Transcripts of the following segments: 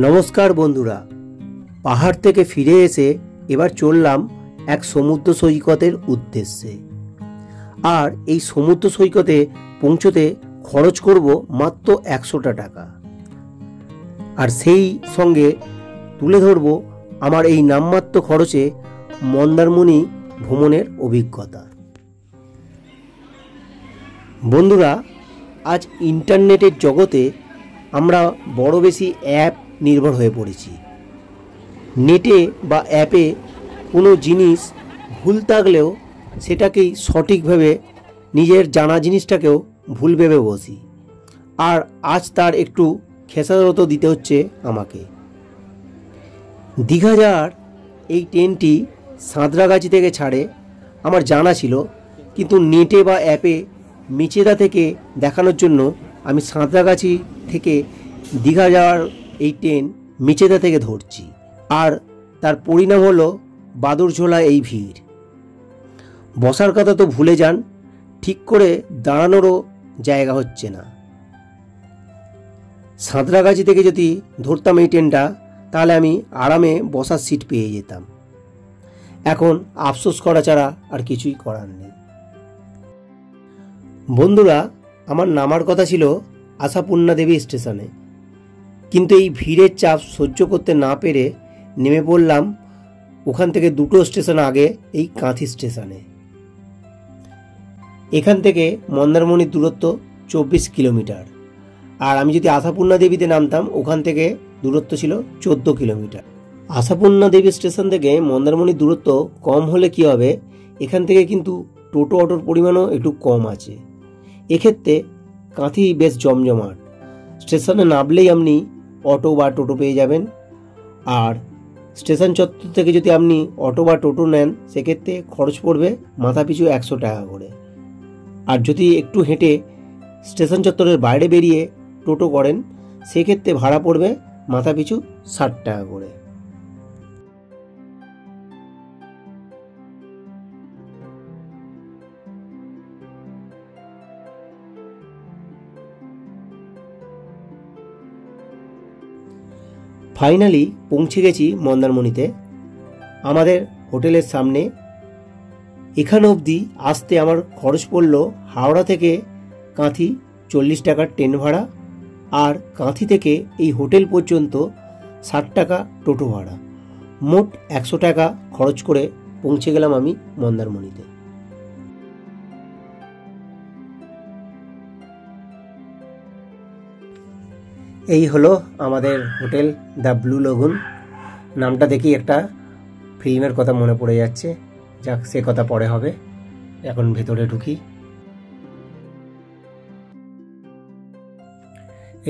নমস্কার বন্ধুরা, পাহাড় থেকে ফিরে এসে এবার চললাম এক সমুদ্র সৈকতের উদ্দেশ্যে। আর এই সমুদ্র সৈকতে পৌঁছতে খরচ করব মাত্র 100টা টাকা। আর সেই সঙ্গে তুলে ধরব আমার এই নামমাত্র খরচে মন্দারমণি ভ্রমণের অভিজ্ঞতা। বন্ধুরা, আজ ইন্টারনেটের জগতে আমরা বড় বেশি অ্যাপ নির্ভর হয়ে পড়েছি। নেটে বা অ্যাপে কোনো জিনিস ভুল থাকলেও সেটাকেই সঠিকভাবে নিজের জানা জিনিসটাকেও ভুল ভেবে বসি। আর আজ তার একটু খেসারত দিতে হচ্ছে আমাকে। দীঘা যাওয়ার এই ট্রেনটি সাঁতরাগাছি থেকে ছাড়ে আমার জানা ছিল, কিন্তু নেটে বা অ্যাপে মেচেদা থেকে দেখানোর জন্য আমি সাঁতরাগাছি থেকে দীঘা যাওয়ার এই ট্রেন মেচেদা থেকে ধরছি। আর তার পরিণাম হলো বাদুড়ঝোলা এই ভিড়। বসার কথা তো ভুলে যান, ঠিক করে দাঁড়ানোরও জায়গা হচ্ছে না। সাঁতরাগাছি থেকে যদি ধরতাম এই ট্রেনটা, তাহলে আমি আরামে বসার সিট পেয়ে যেতাম। এখন আফসোস করা ছাড়া আর কিছুই করার নেই। বন্ধুরা, আমার নামার কথা ছিল আশাপূর্ণা দেবী স্টেশনে, কিন্তু এই ভিড়ের চাপ সহ্য করতে না পেরে নেমে পড়লাম ওখান থেকে 2টো স্টেশন আগে এই কাঁথি স্টেশনে। এখান থেকে মন্দারমণির দূরত্ব 24 কিলোমিটার। আর আমি যদি আশাপূর্ণা দেবীতে নামতাম, ওখান থেকে দূরত্ব ছিল 14 কিলোমিটার। আশাপূর্ণা দেবী স্টেশন থেকে মন্দারমণির দূরত্ব কম হলে কি হবে, এখান থেকে কিন্তু টোটো অটোর পরিমাণও একটু কম আছে। এক্ষেত্রে কাঁথি বেশ জমজমাট। স্টেশনে নামলেই আপনি অটো বা টোটো পেয়ে যাবেন। আর স্টেশন চত্বর থেকে যদি আপনি অটো বা টোটো নেন, সেক্ষেত্রে খরচ পড়বে মাথাপিছু 100 টাকা করে। আর যদি একটু হেঁটে স্টেশন চত্বরের বাইরে বেরিয়ে টোটো করেন, সেক্ষেত্রে ভাড়া পড়বে মাথাপিছু 60 টাকা করে। ফাইনালি পৌঁছে গেছি মন্দারমণিতে, আমাদের হোটেলের সামনে। এখানে অবধি আসতে আমার খরচ পড়ল হাওড়া থেকে কাঁথি 40 টাকার ট্রেন ভাড়া, আর কাঁথি থেকে এই হোটেল পর্যন্ত 60 টাকা টোটো ভাড়া। মোট 100 টাকা খরচ করে পৌঁছে গেলাম আমি মন্দারমণিতে। এই হলো আমাদের হোটেল দ্য ব্লু লেগুন। নামটা দেখি একটা ফিল্মের কথা মনে পড়ে যাচ্ছে। যাক, সে কথা পরে হবে, এখন ভেতরে ঢুকি।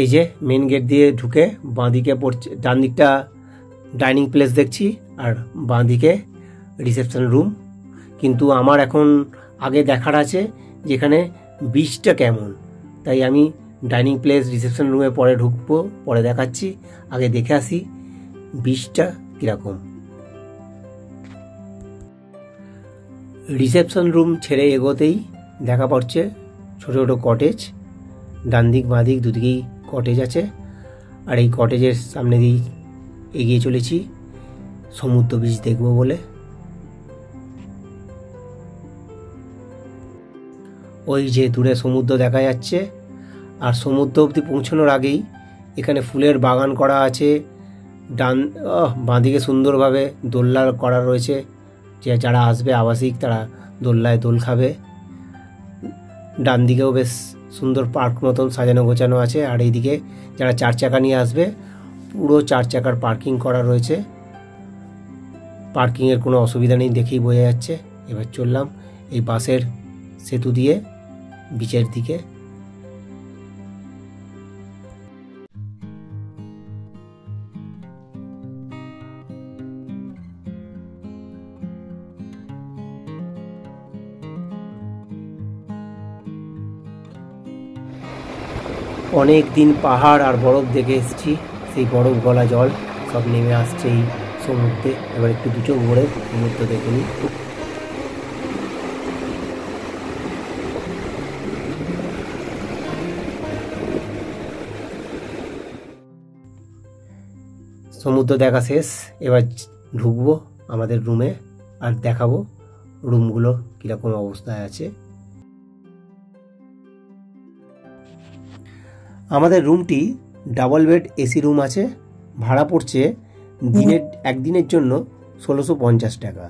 এই যে মেন গেট দিয়ে ঢুকে বাঁদিকে পড়ছে, ডান দিকটা ডাইনিং প্লেস দেখছি, আর বাঁদিকে রিসেপশন রুম। কিন্তু আমার এখন আগে দেখার আছে যেখানে বিচটা কেমন, তাই আমি ডাইনিং প্লেস রিসেপশন রুমে পরে ঢুকবো, পরে দেখাচ্ছি। আগে দেখে আসি বিচটা কীরকম। রিসেপশন রুম ছেড়ে এগোতেই দেখা পড়ছে ছোটো ছোটো কটেজ। ডান দিক বাঁ দিক দুদিকেই কটেজ আছে। আর এই কটেজের সামনে দিয়েই এগিয়ে চলেছি সমুদ্র বিচ দেখব বলে। ওই যে দূরে সমুদ্র দেখা যাচ্ছে। আর সমুদ্র অবধি পৌঁছানোর আগেই এখানে ফুলের বাগান করা আছে। বাঁদিকে সুন্দরভাবে দোলনা করা রয়েছে, যে যারা আসবে আবাসিক তারা দোলনায় দোল খাবে। ডান দিকেও বেশ সুন্দর পার্ক মতন সাজানো গোছানো আছে। আর এইদিকে যারা 4 চাকা নিয়ে আসবে, পুরো 4 চাকার পার্কিং করা রয়েছে। পার্কিংয়ের কোনো অসুবিধা নেই দেখেই বোঝা যাচ্ছে। এবার চললাম এই বাসের সেতু দিয়ে বিচের দিকে। অনেক দিন পাহাড় আর বরফ দেখে এসেছি, সেই বরফ গলা জল সব নেমে আসছে এই সমুদ্রে। এবার একটু দুটো ঘুরে সমুদ্র দেখে নিই। সমুদ্র দেখা শেষ, এবার ঢুকবো আমাদের রুমে আর দেখাবো রুমগুলো কীরকম অবস্থায় আছে। আমাদের রুমটি ডাবল বেড এসি রুম আছে, ভাড়া পড়ছে একদিনের জন্য 1650 টাকা।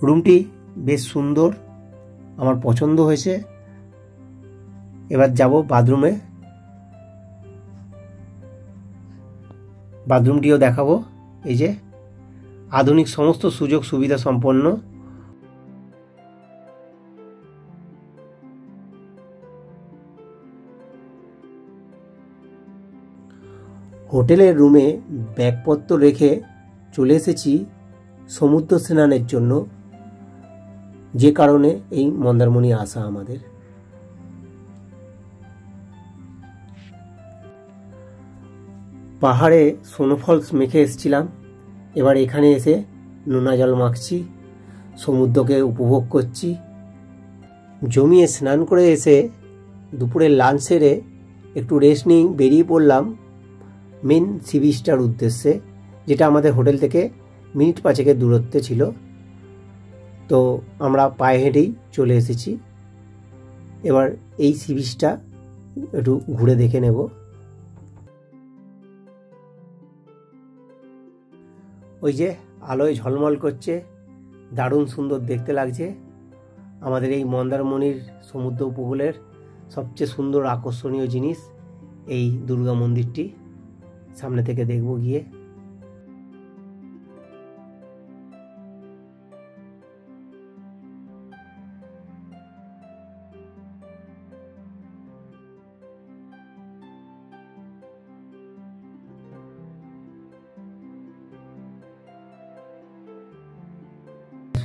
রুমটি বেশ সুন্দর, আমার পছন্দ হয়েছে। এবার যাব বাথরুমে, বাথরুমটিও দেখাবো। এই যে আধুনিক সমস্ত সুযোগ সুবিধা সম্পন্ন। হোটেলের রুমে ব্যাগপত্র রেখে চলে এসেছি সমুদ্র স্নানের জন্য, যে কারণে এই মন্দারমণি আসা আমাদের। পাহাড়ে স্নোফলস মেখে এসেছিলাম, এবার এখানে এসে নোনা জল মাখছি, সমুদ্রকে উপভোগ করছি। জমিয়ে স্নান করে এসে দুপুরের লাঞ্চ সেরে একটু রেস্ট নিয়ে বেরিয়ে পড়লাম মেন সি বিচটার উদ্দেশ্যে, যেটা আমাদের হোটেল থেকে মিনিট 5 দূরত্বে ছিল। তো আমরা পায়ে হেঁটেই চলে এসেছি। এবার এই সি বিচটা একটু ঘুরে দেখে নেব। ওই যে আলোয় ঝলমল করছে, দারুণ সুন্দর দেখতে লাগছে। আমাদের এই মন্দারমণির সমুদ্র উপকূলের সবচেয়ে সুন্দর আকর্ষণীয় জিনিস এই দুর্গা মন্দিরটি। সামনে থেকে দেখব গিয়ে।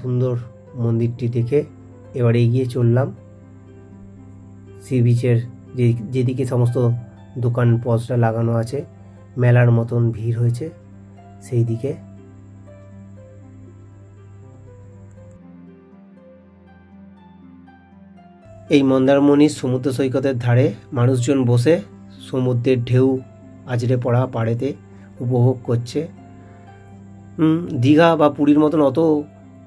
সুন্দর মন্দিরটি দেখে এবার এগিয়ে চললাম সি বিচের যেদিকে সমস্ত দোকান পসরা লাগানো আছে, মেলার মতন ভিড় হয়েছে সেই দিকে। এই মন্দারমণির সমুদ্র সৈকতের ধারে মানুষজন বসে সমুদ্রের ঢেউ আজরে পড়া পাড়েতে উপভোগ করছে। দীঘা বা পুরীর মতন অত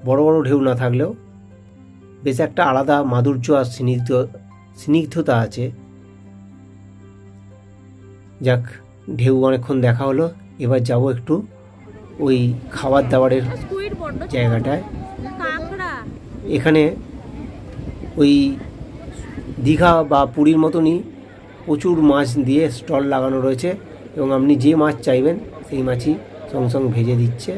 বড় বড় ঢেউ না থাকলেও বেশ একটা আলাদা মাধুর্য আর স্নিগ্ধতা আছে। যাক, ঢেউ অনেকক্ষণ দেখা হলো, এবার যাব একটু ওই খাবার দাবারের জায়গাটায়। এখানে ওই দীঘা বা পুরীর মতনই প্রচুর মাছ দিয়ে স্টল লাগানো রয়েছে এবং আপনি যে মাছ চাইবেন সেই মাছই সঙ্গে সঙ্গে ভেজে দিচ্ছে।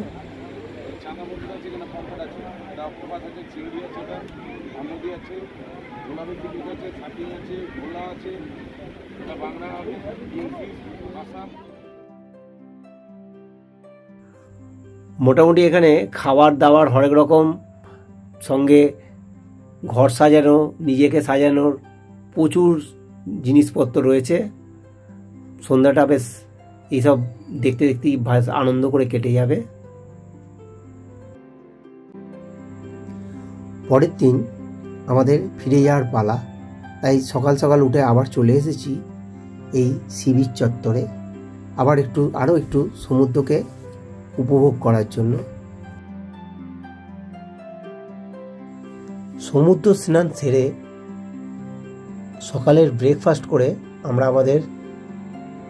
মোটামুটি এখানে খাবার দাবার হরেক রকম, সঙ্গে ঘর সাজানো, নিজেকে সাজানোর প্রচুর জিনিসপত্র রয়েছে। সন্ধ্যাটা বেশ এইসব দেখতে দেখতেই আনন্দ করে কেটে যাবে। পরের দিন আমাদের ফিরে যাওয়ার পালা, তাই সকাল সকাল উঠে আবার চলে এসেছি এই সি বিচ চত্বরে, আরও একটু সমুদ্রকে উপভোগ করার জন্য। সমুদ্র স্নান সেরে সকালের ব্রেকফাস্ট করে আমরা আমাদের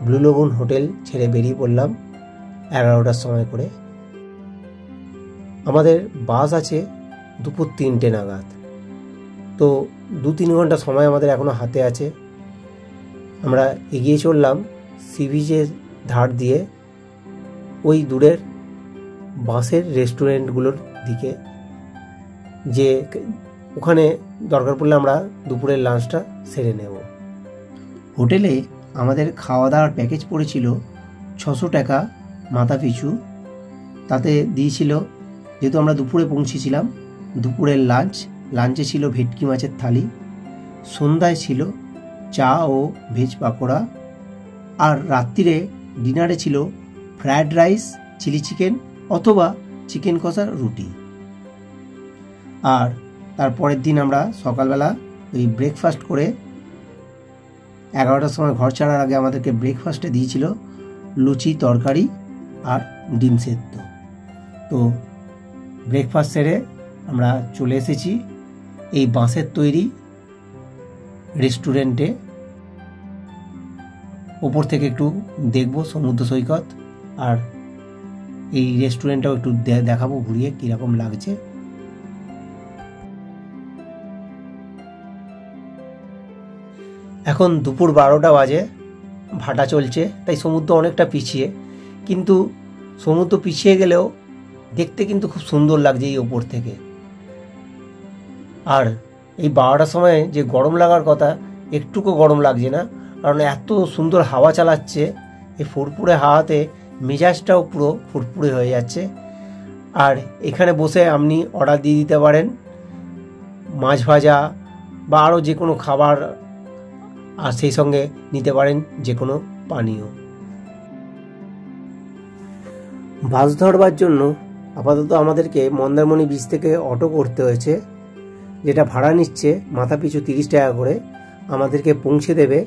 ব্লু লাগুন হোটেল ছেড়ে বেরিয়ে পড়লাম 11টার সময় করে। আমাদের বাস আছে দুপুর 3টে নাগাদ, তো 2-3 ঘন্টা সময় আমাদের এখনো হাতে আছে। আমরা এগিয়ে চললাম সি বিচের ধার দিয়ে ওই দূরের বাসের রেস্টুরেন্টগুলোর দিকে, যে ওখানে দরকার পড়লে আমরা দুপুরের লাঞ্চটা সেরে নেব। হোটেলে আমাদের খাওয়া দাওয়ার প্যাকেজ পড়েছিল 600 টাকা মাথা পিছু। তাতে দিয়েছিল, যেহেতু আমরা দুপুরে পৌঁছেছিলাম, দুপুরের লাঞ্চে ছিল ভেটকি মাছের থালি, সন্ধ্যায় ছিল চা ও ভেজ পাকোড়া, আর রাত্রিরে ডিনারে ছিল ফ্রায়েড রাইস, চিলি চিকেন অথবা চিকেন কষার রুটি। আর তারপরের দিন আমরা সকালবেলা ওই ব্রেকফাস্ট করে 11টার সময় ঘর ছাড়ার আগে আমাদেরকে ব্রেকফাস্টে দিয়েছিল লুচি তরকারি আর ডিম সেদ্ধ। তো ব্রেকফাস্ট সেরে আমরা চলে এসেছি এই বাঁশের তৈরি রেস্টুরেন্টে। ওপর থেকে একটু দেখব সমুদ্র সৈকত, আর এই রেস্টুরেন্টটাও একটু দেখাবো ঘুরিয়ে কীরকম লাগছে। এখন দুপুর 12টা বাজে, ভাটা চলছে, তাই সমুদ্র অনেকটা পিছিয়ে, কিন্তু সমুদ্র পিছিয়ে গেলেও দেখতে কিন্তু খুব সুন্দর লাগছে এই ওপর থেকে। আর এই 12টার সময় যে গরম লাগার কথা, একটুকু গরম লাগছে না, কারণ এত সুন্দর হাওয়া চালাচ্ছে। এই ফুরফুরে হাওয়াতে মেজাজটাও পুরো ফুরফুরে হয়ে যাচ্ছে। আর এখানে বসে আপনি অর্ডার দিয়ে দিতে পারেন মাছ ভাজা বা আরও যে কোনো খাবার, আর সেই সঙ্গে নিতে পারেন যে কোনো পানীয়। বাস ধরবার জন্য আপাতত আমাদেরকে মন্দারমণি বিচ থেকে অটো করতে হয়েছে, যেটা ভাড়া নিচ্ছে মাথা পিছু 30 টাকা করে। আমাদেরকে পৌঁছে দেবে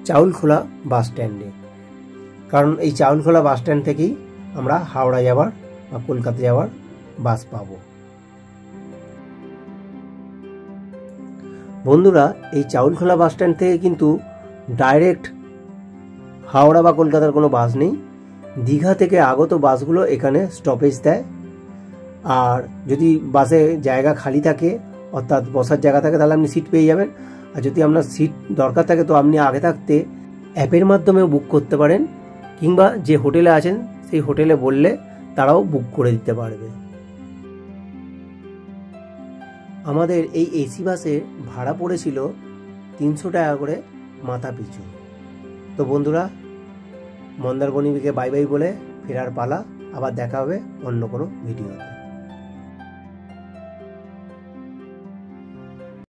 চাউলখোলা বাস স্ট্যান্ডে, কারণ এই চাউলখোলা বাস স্ট্যান্ড থেকেই আমরা হাওড়া যাওয়ার বা কলকাতা যাওয়ার বাস পাব। বন্ধুরা, এই চাউলখোলা বাস স্ট্যান্ড থেকে কিন্তু ডাইরেক্ট হাওড়া বা কলকাতার কোনো বাস নেই। দীঘা থেকে আগত বাসগুলো এখানে স্টপেজ দেয়। আর যদি বাসে জায়গা খালি থাকে, অর্থাৎ বসার জায়গা থাকে, তাহলে আপনি সিট পেয়ে যাবেন। আর যদি আপনার সিট দরকার থাকে তো আপনি আগে থাকতে অ্যাপের মাধ্যমেও বুক করতে পারেন, কিংবা যে হোটেলে আছেন সেই হোটেলে বললে তারাও বুক করে দিতে পারবে। আমাদের এই এসি বাসে ভাড়া পড়েছিল 300 টাকা করে মাথা পিছু। তো বন্ধুরা, মন্দারমণিকে বাই বাই বলে ফেরার পালা। আবার দেখা হবে অন্য কোনো ভিডিওতে।